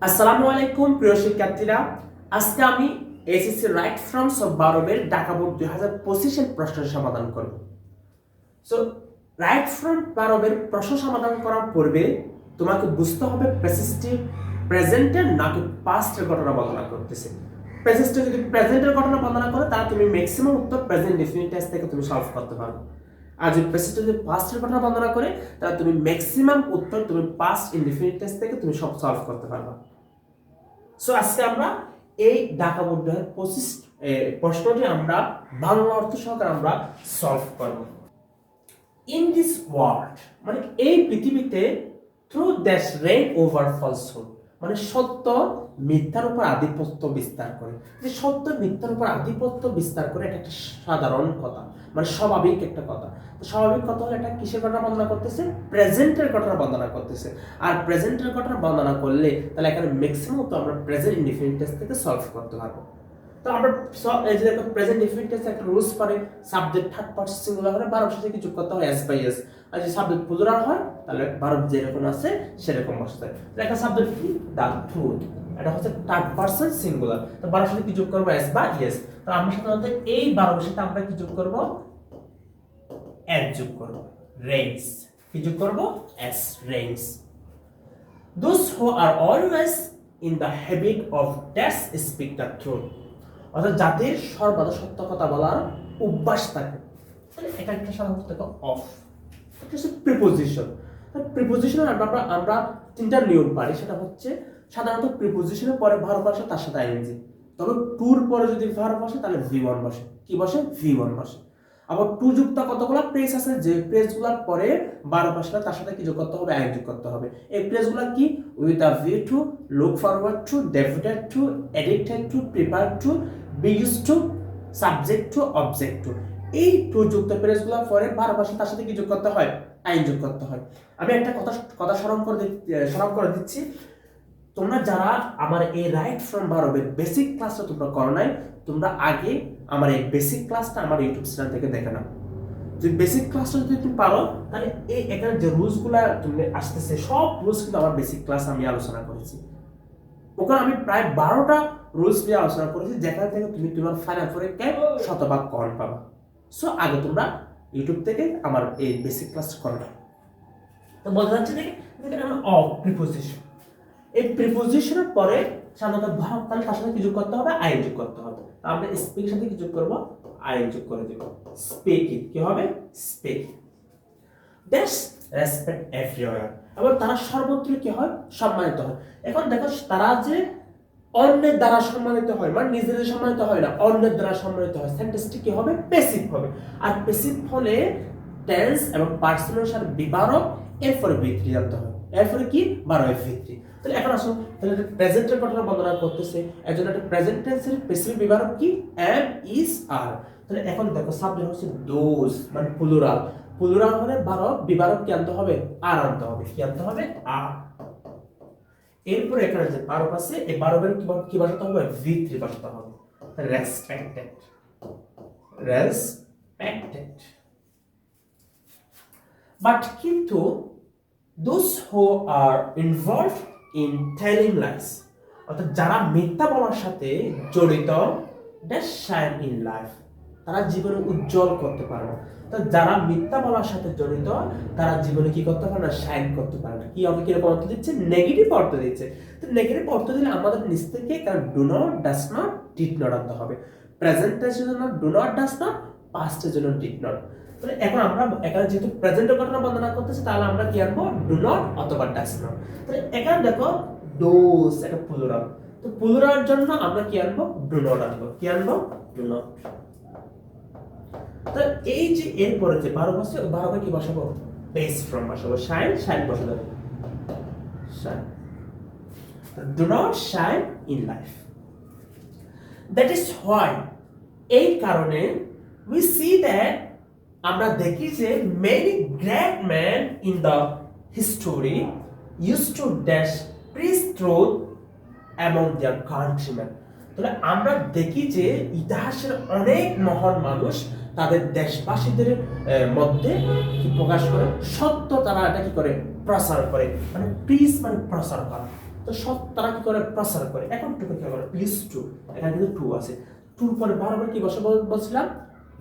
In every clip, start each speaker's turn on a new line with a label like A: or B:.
A: আসসালামু আলাইকুম প্রিয় শিক্ষার্থীরা, আজকে আমি এসএসসি রাইট ফ্রমস অফ বারবের ঢাকা বোর্ড 2025 এর প্রশ্নের সমাধান করব। সো রাইট ফ্রম বারবের প্রশ্ন সমাধান করার পূর্বে তোমাকে বুঝতে হবে প্রেজেন্টের নাকি পাস্টের ঘটনা বর্ণনা করতেছে। প্রেজেন্টে যদি প্রেজেন্টের ঘটনা বর্ণনা করে তাহলে তুমি ম্যাক্সিমাম উত্তর প্রেজেন্ট ডেফিনিট টেন্স থেকে তুমি সলভ করতে পারবে। আর যদি প্রেজেন্টে যদি পাস্টের ঘটনা বর্ণনা করে তাহলে তুমি ম্যাক্সিমাম উত্তর তুমি পাস্ট ইনডিফিনিট টেন্স থেকে তুমি সব সলভ করতে পারবে। সো আজকে আমরা এই ঢাকা বোর্ড 2025 প্রশ্নটি আমরা বাংলা অর্থ সহকারে আমরা সলভ করব। ইন দিস ওয়ার্ল্ড মানে এই পৃথিবীতে থ্রু দ্যাশ রেইন ওভার ফলসহুড মানে সত্য মিথ্যার উপর আধিপত্য বিস্তার করে। যে সত্য মিথ্যার উপর আধিপত্য বিস্তার করে এটা একটা সাধারণ কথা, মানে স্বাভাবিক একটা কথা। তো স্বাভাবিক কথা হলে এটা কিসের ঘটনা বর্ণনা করতেছে? প্রেজেন্টের ঘটনা বর্ণনা করতেছে। আর প্রেজেন্টের ঘটনা বর্ণনা করলে তাহলে এখানে ম্যাক্সিমাম তো আমরা প্রেজেন্ট ইনডিফিনিট টেন্স থেকে সলভ করতে পারবো। তো আমরা এই যে দেখো প্রেজেন্ট ইনডিফিনিট টেন্স একটা রুলস পারে, সাবজেক্ট থার্ড পারসন সিঙ্গুলার হলে ভার্ব সাথে যোগ করতে হয় এস বাই এস। আর যদি সাবজেক্ট প্লুরাল হয় তাহলে ভার্ব যেরকম আছে সেরকম বসতে হয়। একটা সাবজেক্ট কি দা ফুড, এটা হচ্ছে থার্ড পারসন সিঙ্গুলার, তো ভার্ব সাথে কি যোগ করব এস বা এস। তো আমরা সাধারণত এই ভার্বের সাথে আমরা কি যোগ করব? এস যোগ করব, রেইনস। কি যোগ করব? S, rains. Those who are always in the habit of dash speak the truth, অর্থাৎ যাদের সর্বদা সত্য কথা বলার অভ্যাস থাকে। তাহলে এটা একটা সাধারণত দেখো অফ, এটা হচ্ছে প্রিপোজিশন। প্রিপোজিশনের আমরা তিনটা নিয়ম পারি, সেটা হচ্ছে সাধারণত প্রিপোজিশনের পরে ভার্ব আসে তার সাথে আইএনজি। তবে টুর পরে যদি ভার্ব আসে তাহলে ভি1 বসে। কি বসে? ভি1 বসে। আবার টু যুক্ত কতগুলো প্রেস আছে, যে প্রেসগুলোর পরে ভার্ব আসলে তার সাথে কি যোগ করতে হবে? আইএনজি যোগ করতে হবে। এই প্রেসগুলো কি? With a view to, look forward to, devoted to, addicted to, prepare to, be use to, subject to, object to. এই টু যুক্ত প্রেসগুলোর পরে ভার্ব আসে তার সাথে কি যোগ করতে হয়? আইন যোগ করতে হয়। আমি একটা কথা স্মরণ করে দিচ্ছি। তোমরা যারা আমার এই রাইট ফ্রম ভার্বের বেসিক ক্লাসটা তোমরা করো নাই, তোমরা আগে আমার এই বেসিক ক্লাসটা আমার ইউটিউব চ্যানেল থেকে দেখে নাও। যদি বেসিক ক্লাসটা যদি তুমি পারো তাহলে এই এখানে যে রুলসগুলো তুমি আসতেছে সব রুলস কিন্তু আমার বেসিক ক্লাস আমি আলোচনা করেছি। ওখানে আমি প্রায় 12টা রুলস নিয়ে আলোচনা করেছি, যেখান থেকে তুমি তোমার ফাইনাল পরীক্ষায় শতভাগ কমন পাবা। সো আগে তোমরা ইউটিউব থেকে আমার এই বেসিক ক্লাসটা করবে। তো বলতে যাচ্ছি দেখে অফ প্রিপোজিশন, এই প্রিপোজিশনের পরে সাধারণত ভার্ব তাহলে তার সাথে কি যোগ করতে হবে? আইন যোগ করতে হবে। আমরা স্পিক সাথে কি যোগ করব? আইন যোগ করে দেব। স্পিকিং কি হবে? স্পিকিং। দ্যাটস রেসপেক্ট এভরিওয়্যার, এবং তারা সর্বত্র কি হয়? সম্মানিত হয়। এখন দেখো তারা যে অন্যের দ্বারা সম্মানিত হয়, মানে নিজেদের সম্মানিত হয় না, অন্যের দ্বারা সম্মানিত হয়। সেন্টেন্সটি কি হবে? প্যাসিভ হবে। আর প্যাসিভ হলে টেন্স এবং পার্সনের সাথে বিবারক এরপরে ভিত্তি জানতে হয়। এরপরে কি? বারোয় ভিত্তি। তাহলে এখন আসো, তাহলে প্রেজেন্টের ঘটনা বর্ণনা করতেছে, একজন একটা প্রেজেন্ট টেন্সের প্যাসিভ বিবারক কি? এম, ইজ, আর। তাহলে এখন দেখো সাবজেক্ট হচ্ছে দোজ, মানে প্লুরাল। প্লুরাল হলে বিবারক কি আনতে হবে? আর আনতে হবে। কি আনতে হবে? আর। এরপরে এখানে যে ভার্ব আছে, এই ভার্বের কি বসাতে হবে? V3 বসাতে হবে। Respected, respected. বাট কিন্তু those who are involved in telling lies, অর্থাৎ যারা মিথ্যা বলার সাথে জড়িত, that shine in life, তারা জীবনে উজ্জ্বল করতে পারে না। তো যারা মিথ্যা বলার সাথে জড়িত তারা জীবনে কি করতে পারে না? শাইন করতে পারে না। কি হবে? কিরকম অর্থ দিচ্ছে? নেগেটিভ অর্থ দিচ্ছে। তো নেগেটিভ অর্থ দিলে আমাদের নিচ থেকে কারণ do not, does not, did not আনতে হবে। প্রেজেন্টের জন্য ডু নট, ডাস নট, পাস্টের জন্য ডিড নট। তাহলে এখন আমরা এখানে যেহেতু প্রেজেন্টের ঘটনা বর্ণনা করতেছি, তাহলে আমরা কি আনবো? ডু নট অথবা ডাস নট। তাহলে এখানে দেখো ডোজ একটা প্লুরাল, তো প্লুরালের জন্য আমরা কি আনবো? ডু নট আনবো। কি আনবো? Do not. তো এই যে এরপরে যে ভার্ব আছে, ওই ভার্বে কি বসাবো? বেস ফ্রম বসাবো। শাইন, শাইন বসাবো। Shine. Do not shine in life. That is why, এই কারণে উই সি দ্যাট, আমরা দেখি যে many great man in the history use to dash preach truth among their countryman. তাহলে আমরা দেখি যে ইতিহাসের অনেক মহান মানুষ তাদের দেশবাসীদের মধ্যে কি প্রকাশ করে? সত্য তারা এটা কি করে? প্রচার করে। মানে প্রিচ মানে প্রচার করা। তো সব তারা কি করে প্রসার করে। এখন টুকে কি করে প্লিজ টু, এখানে কিন্তু টু আছে, টুর পরে বারবার কি বসে বলছিলাম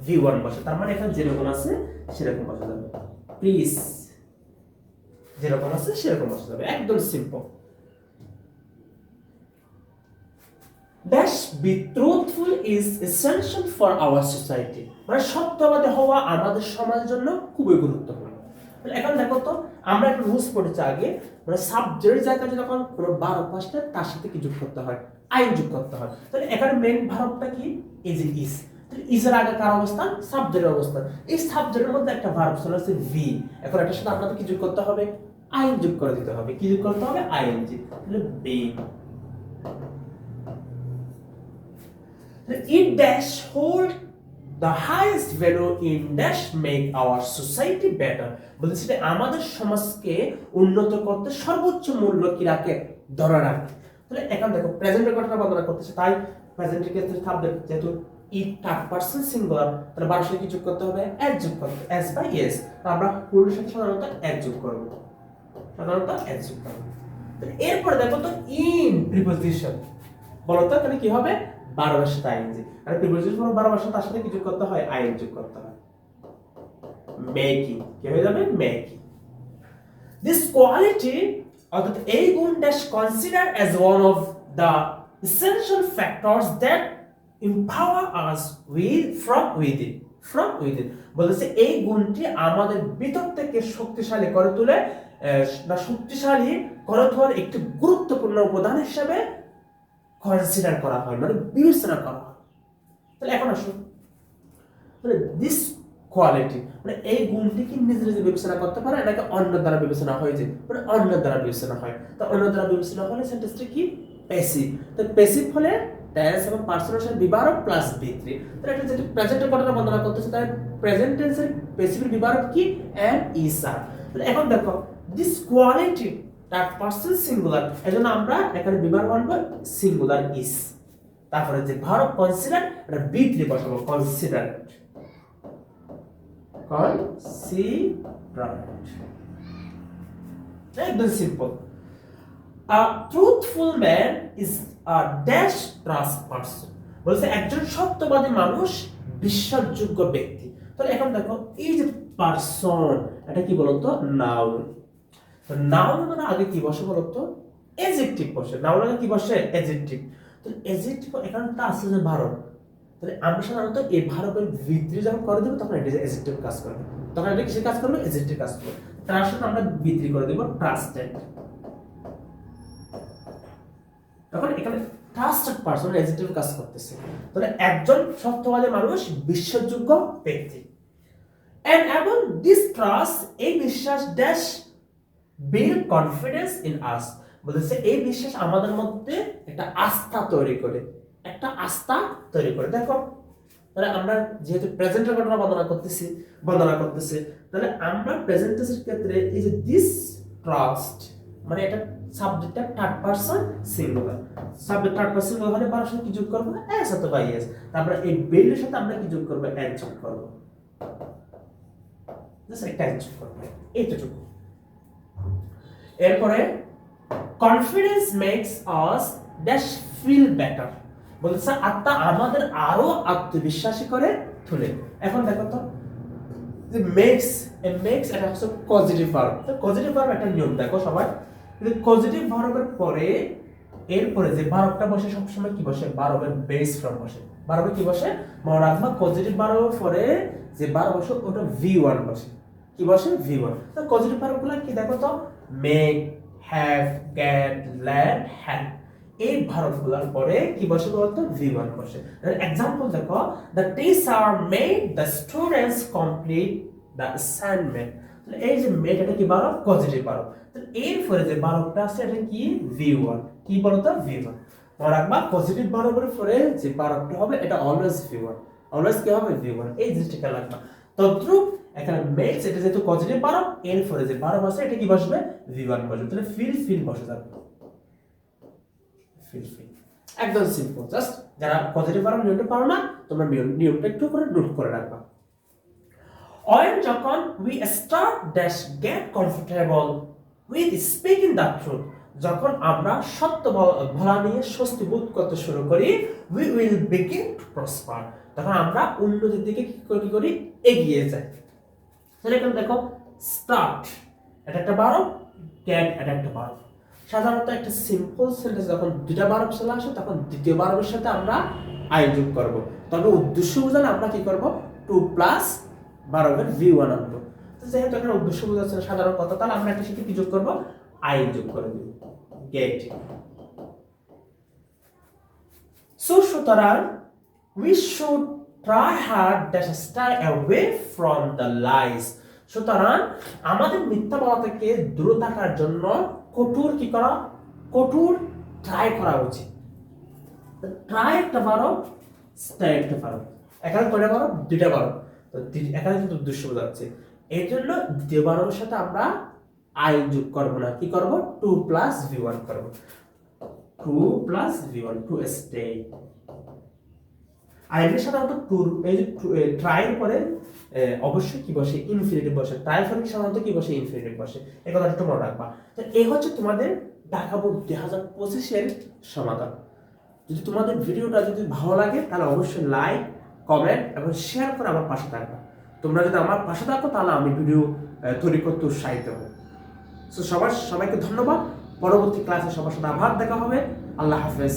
A: v1 বসে, তার মানে এখানে যেরকম আছে সেরকম বসে যাবে, প্লিজ যেরকম আছে সেরকম বসে যাবে, একদম simple. Dash be truthful is essential for our society, মানে সত্যবাদী হওয়া আমাদের সমাজের জন্য খুবই গুরুত্বপূর্ণ। এখন দেখো তো আমরা একটা রুলস পড়েছি আগে, মানে সাবজেক্টের জায়গায় যখন কোনো ভার্ব আসে তার সাথে কি যোগ করতে হয়, আইন যোগ করতে হয়। তাহলে এখানে মেইন ভার্বটা কি, এই যে ইজ, তাহলে ইজের আগে কার অবস্থান, সাবজেক্টের অবস্থান। এই সাবজেক্টের মধ্যে একটা ভার্ব চলে আসছে ভি, এখন এটার সাথে আপনাদের কি যোগ করতে হবে, আইন যোগ করে দিতে হবে। কি যোগ করতে হবে, আইএনজি, তাহলে B. In dash hold the highest value in dash make our society better, বলছে যে আমাদের সমাজকে উন্নত করতে সর্বোচ্চ মূল্য কি রাখে, ধরে রাখে। তাহলে এখন দেখো প্রেজেন্টের কথা বর্ণনা করতেছে, তাই প্রেজেন্টের ক্ষেত্রে থাকবে যেহেতু ই থার্ড পারসন সিঙ্গুলার, তাহলে বারোর সাথে কি যোগ করতে হবে, এস যোগ করতে হবে, এস বাই এস। আমরা পুরুষের সাথে সাধারণত এস যোগ করব, সাধারণত এস যোগ করব। এরপর দেখো তো ইন প্রিপোজিশন, বলো তো তাহলে কি হবে, বারবার সাথে আইএনজি, আর প্রিপোজিশন পর বারবার সাথে তার সাথে কি যোগ করতে হয়, আইএন যোগ করতে হয়, মেকিং, কি হয়ে যাবে, মেকিং। দিস কোয়ালিটি অর্থাৎ এই গুণ dash consider as one of the essential factors that empower us from within, বলেছে এই গুণটি আমাদের ভিতর থেকে শক্তিশালী করে তোলে, না শক্তিশালী করে তোলার একটি গুরুত্বপূর্ণ উপাদান হিসেবে কনসিডার করা হয়, মানে বিবেচনা করা হয়। তাহলে এখন আসুন, মানে দিস কোয়ালিটি, মানে এই গুণটি কি নিজে নিজে বিবেচনা করতে পারে নাকি অন্য দ্বারা বিবেচনা হয়, যে মানে অন্য দ্বারা বিবেচনা হয়। তো অন্য দ্বারা বিবেচনা হলে সেন্টেন্সটি কি, প্যাসিভ। তো প্যাসিভ হলে টেন্স এবং পার্সনের সাথে বিভারক প্লাস বি3। তাহলে এটা যেটা প্রেজেন্টের ঘটনা বর্ণনা করতেছে, তাই প্রেজেন্ট টেন্সের প্যাসিভের বিভারক কি, এম ইজ আর। তাহলে এখন দেখো this quality third person singular, এজন্য আমরা এখানে বিভারক আনবো সিঙ্গুলার ইজ, তারপরে যে ভার্ব কনসিডার এটা বি3 বসাবো, কনসিডার, একদম simple. A truthful man is a dash trust person, বলছে একজন সত্যবাদী মানুষ বিশ্বাসযোগ্য ব্যক্তি। তাহলে এখন দেখো এই যে পারসন, এটা কি বলতো, নাউন। তো নাউন মানে আগে কি বসে বলতো, অ্যাডজেক্টিভ বসে, নাউন আগে কি বসে, অ্যাডজেক্টিভ। তো অ্যাডজেক্টিভ এখানে তা আছে যে ভার্ব, তাহলে আমরা সাধারণত এই ভার্বের ভিতরে যখন করে দেব তখন এটা অ্যাডজেক্টিভ কাজ করবে, তখন এটা কিসের কাজ করবে, অ্যাডজেক্টিভ কাজ করবে। তার সাথে আমরা ভিতরে করে দেব ট্রাস্টেড, তখন এখানে ট্রাস্টেড পারসন অ্যাডজেক্টিভ কাজ করতেছে। তাহলে একজন সত্যবাদী মানুষ বিশ্বাসযোগ্য ব্যক্তি। এন্ড এবং দিস ট্রাস্ট, এই বিশ্বাস ড্যাশ বিল্ড কনফিডেন্স ইন আস, বলেছে এই বিশ্বাস আমাদের মধ্যে একটা আস্থা তৈরি করে, একটা আস্থা তৈরি করে। দেখো তাহলে আমরা যেহেতু প্রেজেন্টের ঘটনা বর্ণনা করতেছি, তাহলে আমরা প্রেজেন্টেন্সের ক্ষেত্রে এই যে দিস ট্রাস্ট, মানে এটা সাবজেক্টটা third person singular, subject third person singular হলে বারবার সাথে কি যোগ করব, এস অথবা এস, তারপরে এই বিল্ডের সাথে আমরা কি যোগ করব, এস যোগ করব, জাস্ট একটা এস যোগ করব, এইটুকু। এরপরে confidence makes us dash feel better, বলছে আত্মা আমাদের আরো আত্মবিশ্বাসী করে তোলে। এখন দেখো তো যে মেক্স, এটা হচ্ছে পজিটিভ ভার্ব। তো পজিটিভ ভার্ব একটা নিয়ম দেখো সবাই, কিন্তু পজিটিভ ভার্বের পরে এরপরে যে ভার্বটা বসে সবসময় কি বসে, ভার্বের বেস ফর্ম বসে। ভার্বে কি বসে, মনে রাখবা পজিটিভ ভার্বের পরে যে ভার্ব বসে ওটা v1 বসে, কি বসে, v1। তো পজিটিভ ভার্বগুলো কি দেখো তো, make, have, get, land, have, এই ভার্বগুলোর পরে কি বসে বলতো, v1 বসে। এক্সাম্পল দেখো, the teacher made the students complete the assignment, তাহলে এই যে মেড এটা কি ভার্ব, পজিটিভ ভার্ব। তাহলে এরপরে যে ভার্বটা আছে এটা কি, v1, কি বলতো, v1। মনে রাখবা পজিটিভ ভার্বের পরে যে ভার্বটা হবে এটা অলওয়েজ v1, অলওয়েজ কি হবে, v1, এই জিনিসটা লাগবে। তদ্রূপ এখানে মেক্স, এটা যেহেতু পজিটিভ ভার্ব, এরপরে যে ভার্ব আছে এটা কি বসবে, v1 বসবে, তাহলে ফিল বসে যাবে, ফিল। একদম সিম্পল। জাস্ট যারা পজিটিভ ভার্ব নিয়মটা পারো না, তোমরা নিয়মটা একটু করে নোট করে রাখবা। When যখন we start dash get comfortable with speaking the truth, যখন আমরা সত্য বলা নিয়ে স্বস্তি বোধ করতে শুরু করি, we will begin to prosper, তখন আমরা উন্নতির দিকে কি করি এগিয়ে যাই। তাহলে এখানে দেখো স্টার্ট এটা একটা ভার্ব, গেট এটা একটা ভার্ব। সাধারণত একটা সিম্পল সেন্টেন্স যখন দুইটা ভার্ব চলে আসে তখন দ্বিতীয় ভার্বের সাথে আমরা আই যোগ করব। তবে উদ্দেশ্য বোঝালে আমরা কি করব, টু প্লাস ভার্বের V1 আনবো। তো যেহেতু এখানে উদ্দেশ্য বোঝাচ্ছে সাধারণ কথা, তাহলে আমরা একটা সাথে কি যোগ করব, আই যোগ করে দিব, গেট। সো সুতরাং we should try hard to stay away from the lies, সুতরাং আমাদের মিথ্যা বলা থেকে দূরে থাকার জন্য কঠোর ট্রাই করা উচিত। ট্রাই একটা ভার্ব, স্টে একটা ভার্ব, এখানে কয়টা ভার্ব, দুইটা ভার্ব। তো এখানে কিন্তু উদ্দেশ্য বোঝাচ্ছে, এই জন্য দ্বিতীয় ভার্বের সাথে আমরা আই যোগ করব না, কি করব, টু প্লাস V1 করব, to plus V1, to stay. আর এর সাধারণত টুর এই যে ট্রাইয়ের পরে অবশ্যই কি বসে, ইনফিনিটিভ বসে। ট্রাই ফলে সাধারণত কি বসে, ইনফিনিটিভ বসে। এই কথাটা একটু মনে রাখবা। তো এই হচ্ছে তোমাদের ঢাকা বোর্ড 2025-এর সমাধান। যদি তোমাদের ভিডিওটা যদি ভালো লাগে তাহলে অবশ্যই লাইক, কমেন্ট এবং শেয়ার করে আমার পাশে থাকবা। তোমরা যদি আমার পাশে থাকো তাহলে আমি ভিডিও তৈরি করতে উৎসাহিত হব। সো সবাইকে ধন্যবাদ। পরবর্তী ক্লাসে সবার সাথে আবার দেখা হবে। আল্লাহ হাফেজ,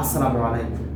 A: আসসালামু আলাইকুম।